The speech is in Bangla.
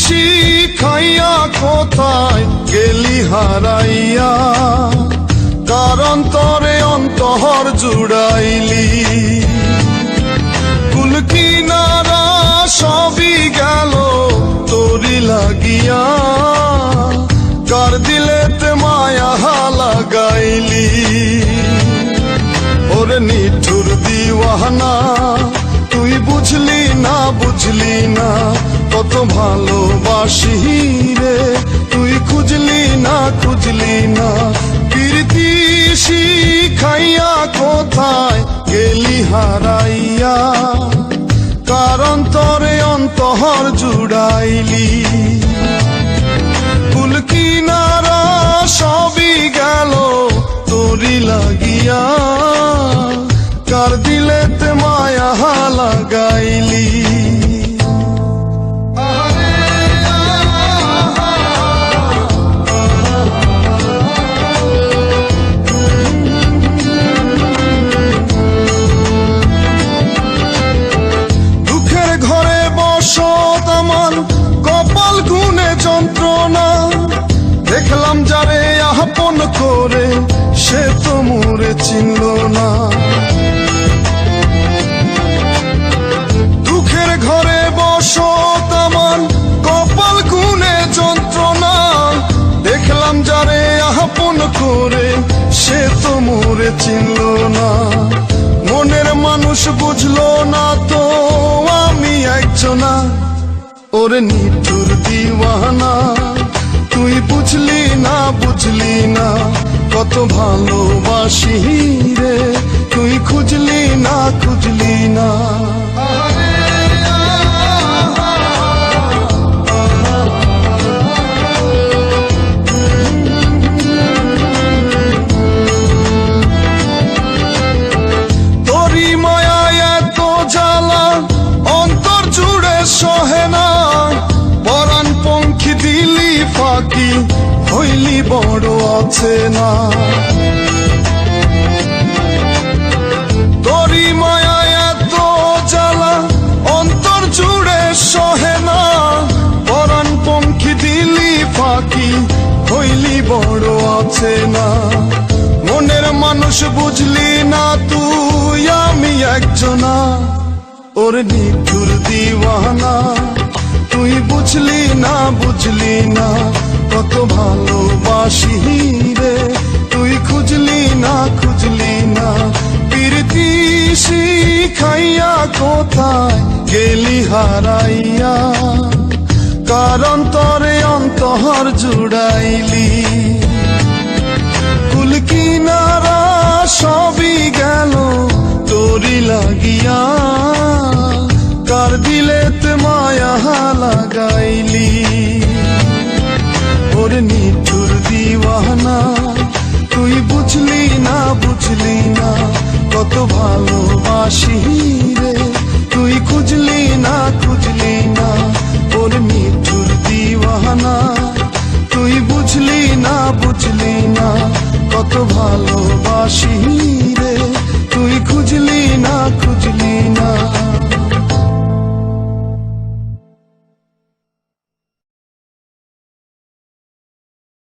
শিখাইয়া কোথায় গেলি হারাইয়া, কারণ তরে অন্তর জুড়াইলি। কুল কিনারা সবই গেল তোরি লাগিয়া, কার দিলেতে মায়া লাগাইলি। ওরে নিঠুর দিওয়ানা তুই বুঝলি না বুঝলি না, কত ভালোবাসি রে তুই খুঁজলি না খুঁজলি না। প্রীতি শিখাইয়া কোথায় গেলি হারাইয়া, কারণ তরে অন্তর জুড়াইলি। কুল কিনারা সবই গেল তোরি লাগিয়া, কার দিলেতে মায়া লাগাইলি। দুঃখের ঘরে বসত আমার কপাল গুনে যন্ত্রণা, দেখলাম যারে আপন করে সে তো মোরে চিনল না। দুঃখের ঘরে বসত আমার কপাল গুনে যন্ত্রণা, দেখলাম যারে আপন করে সে তো মোরে চিনল না। মনের মানুষ বুঝলো না তো আমি একজনা, ওরে নিঠুর দিওয়ানা তুই বুঝলি না বুঝলি না, কত ভালোবাসি রে তুই খুঁজলি না খুঁজলি না। তোরি মায়ায় এত জ্বালা অন্তর জুড়ে সহে না, পরাণ পঙ্খী দিলি ফাঁকি হইলি বড় আছে না। তোরি মায়ায় এত জ্বালা অন্তর জুড়ে সহে না, পরাণ পঙ্খী দিলি ফাঁকি হইলি বড় আছে না। মনের মানুষ বুঝলি না তুই আমি একজনা, ওর নিঠুর দিওয়ানা তুই বুঝলি না বুঝলি না, কত ভালোবাসি রে তুই খুঁজলি না খুঁজলি না। প্রীতি শিখাইয়া কোথায় গেলি হারাইয়া, কারণ তরে অন্তর জুড়াইলি। কুল কিনারা সবই গেল তোরি লাগিয়া, কার দিলেতে মায়া লাগাইলি। ওরে নিঠুর দিওয়ানা তুই বুঝলি না বুঝলি না, কত ভালোবাসি রে তুই খুঁজলি না খুঁজলি না। ওরে নিঠুর দিওয়ানা তুই বুঝলি না বুঝলি না, কত ভালোবাসি রে তুই খুঁজলি না খুঁজলি